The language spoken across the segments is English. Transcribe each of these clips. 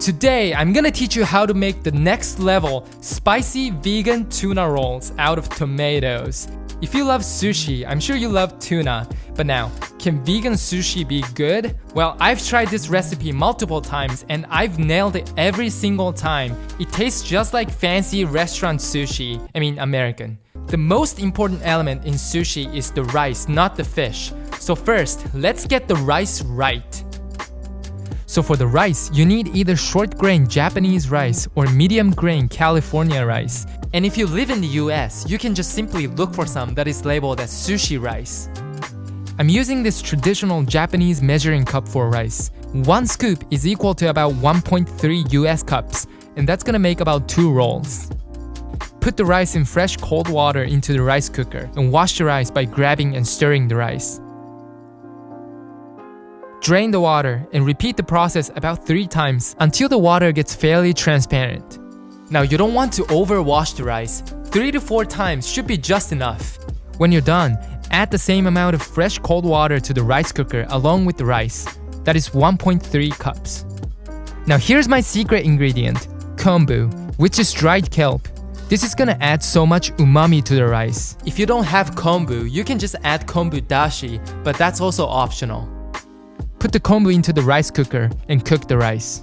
Today, I'm gonna teach you how to make the next level spicy vegan tuna rolls out of tomatoes. If you love sushi, I'm sure you love tuna. But now, can vegan sushi be good? Well, I've tried this recipe multiple times and I've nailed it every single time. It tastes just like fancy restaurant sushi. I mean, American. The most important element in sushi is the rice, not the fish. So first, let's get the rice right. So for the rice, you need either short grain Japanese rice or medium grain California rice. And if you live in the US, you can just simply look for some that is labeled as sushi rice. I'm using this traditional Japanese measuring cup for rice. 1 scoop is equal to about 1.3 US cups, and that's gonna make about 2 rolls. Put the rice in fresh cold water into the rice cooker and wash the rice by grabbing and stirring the rice. Drain the water and repeat the process about 3 times until the water gets fairly transparent. Now you don't want to overwash the rice. 3 to 4 times should be just enough. When you're done, add the same amount of fresh cold water to the rice cooker along with the rice. That is 1.3 cups. Now here's my secret ingredient, kombu, which is dried kelp. This is gonna add so much umami to the rice. If you don't have kombu, you can just add kombu dashi, but that's also optional. Put the kombu into the rice cooker and cook the rice.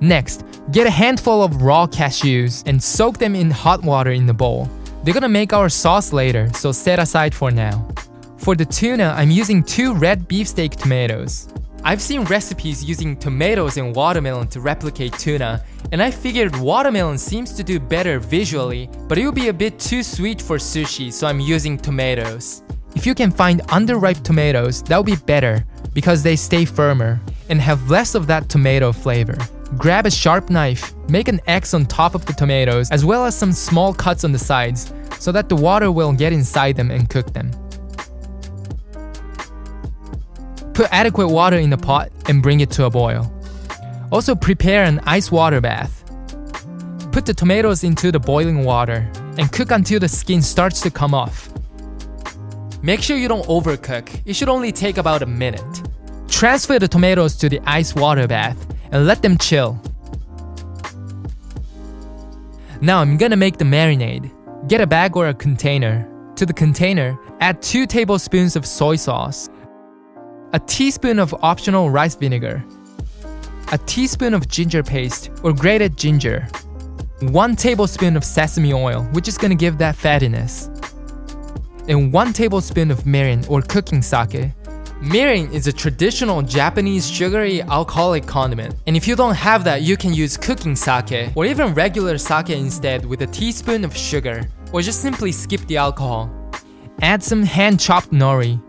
Next, get a handful of raw cashews and soak them in hot water in the bowl. They're gonna make our sauce later, so set aside for now. For the tuna, I'm using 2 red beefsteak tomatoes. I've seen recipes using tomatoes and watermelon to replicate tuna, and I figured watermelon seems to do better visually, but it would be a bit too sweet for sushi, so I'm using tomatoes. If you can find underripe tomatoes, that would be better because they stay firmer and have less of that tomato flavor. Grab a sharp knife, make an X on top of the tomatoes as well as some small cuts on the sides so that the water will get inside them and cook them. Put adequate water in the pot and bring it to a boil. Also prepare an ice water bath. Put the tomatoes into the boiling water and cook until the skin starts to come off. Make sure you don't overcook, it should only take about a minute. Transfer the tomatoes to the ice water bath and let them chill. Now I'm gonna make the marinade. Get a bag or a container. To the container, add 2 tablespoons of soy sauce, a teaspoon of optional rice vinegar, a teaspoon of ginger paste or grated ginger, 1 tablespoon of sesame oil, which is gonna give that fattiness, and 1 tablespoon of mirin or cooking sake. Mirin is a traditional Japanese sugary alcoholic condiment, and if you don't have that, you can use cooking sake or even regular sake instead with a teaspoon of sugar, or just simply skip the alcohol. Add some hand-chopped nori,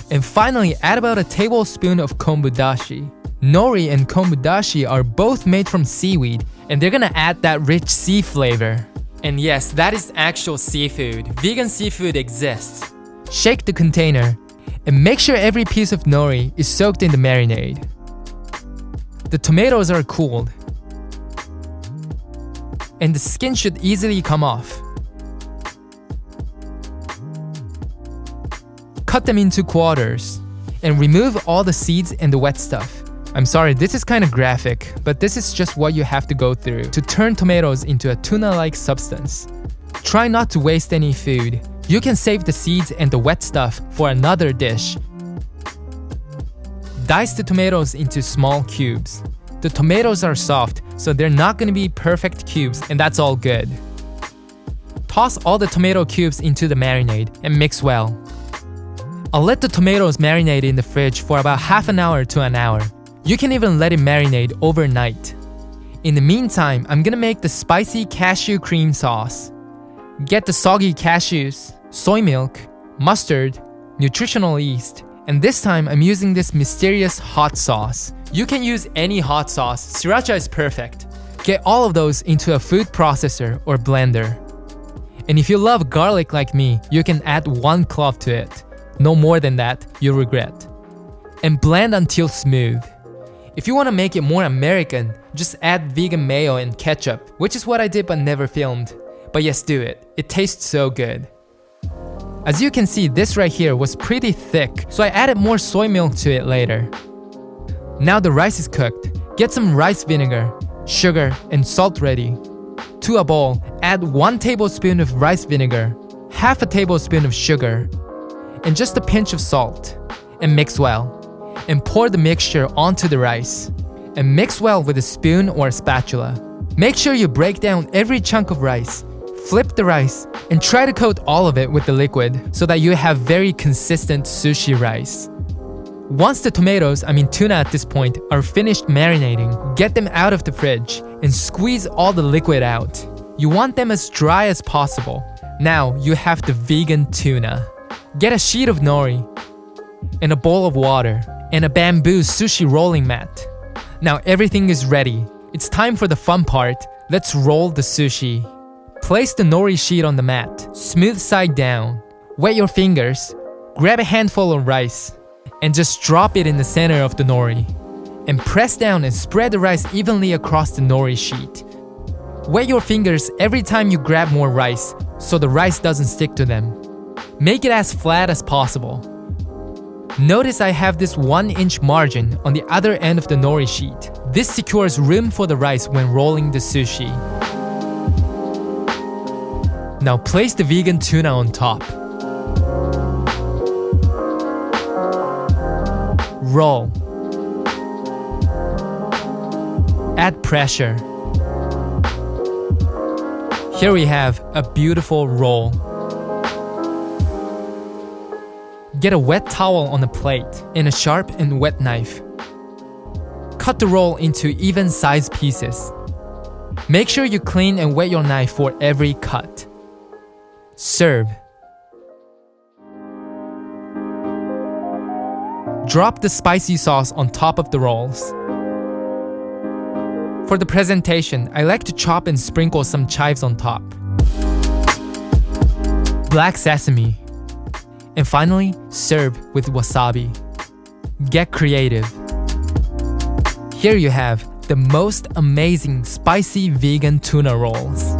and finally add about a tablespoon of kombu dashi. Nori and kombu dashi are both made from seaweed, and they're gonna add that rich sea flavor. And yes, that is actual seafood. Vegan seafood exists. Shake the container and make sure every piece of nori is soaked in the marinade. The tomatoes are cooled, and the skin should easily come off. Cut them into quarters and remove all the seeds and the wet stuff. I'm sorry, this is kind of graphic, but this is just what you have to go through to turn tomatoes into a tuna-like substance. Try not to waste any food. You can save the seeds and the wet stuff for another dish. Dice the tomatoes into small cubes. The tomatoes are soft, so they're not going to be perfect cubes, and that's all good. Toss all the tomato cubes into the marinade and mix well. I'll let the tomatoes marinate in the fridge for about half an hour to an hour. You can even let it marinate overnight. In the meantime, I'm gonna make the spicy cashew cream sauce. Get the soggy cashews, soy milk, mustard, nutritional yeast, and this time I'm using this mysterious hot sauce. You can use any hot sauce, sriracha is perfect. Get all of those into a food processor or blender. And if you love garlic like me, you can add 1 clove to it. No more than that, you'll regret. And blend until smooth. If you want to make it more American, just add vegan mayo and ketchup, which is what I did but never filmed. But yes, do it. It tastes so good. As you can see, this right here was pretty thick, so I added more soy milk to it later. Now the rice is cooked. Get some rice vinegar, sugar, and salt ready. To a bowl, add 1 tablespoon of rice vinegar, half a tablespoon of sugar, and just a pinch of salt, and mix well. And pour the mixture onto the rice, and mix well with a spoon or a spatula. Make sure you break down every chunk of rice, flip the rice, and try to coat all of it with the liquid so that you have very consistent sushi rice. Once the tomatoes, tuna at this point, are finished marinating, get them out of the fridge and squeeze all the liquid out. You want them as dry as possible. Now you have the vegan tuna. Get a sheet of nori and a bowl of water and a bamboo sushi rolling mat. Now everything is ready. It's time for the fun part. Let's roll the sushi. Place the nori sheet on the mat, smooth side down. Wet your fingers, grab a handful of rice, and just drop it in the center of the nori. And press down and spread the rice evenly across the nori sheet. Wet your fingers every time you grab more rice so the rice doesn't stick to them. Make it as flat as possible. Notice I have this 1-inch margin on the other end of the nori sheet. This secures room for the rice when rolling the sushi. Now place the vegan tuna on top. Roll. Add pressure. Here we have a beautiful roll. Get a wet towel on a plate and a sharp and wet knife. Cut the roll into even-sized pieces. Make sure you clean and wet your knife for every cut. Serve. Drop the spicy sauce on top of the rolls. For the presentation, I like to chop and sprinkle some chives on top. Black sesame. And finally, serve with wasabi. Get creative. Here you have the most amazing spicy vegan tuna rolls.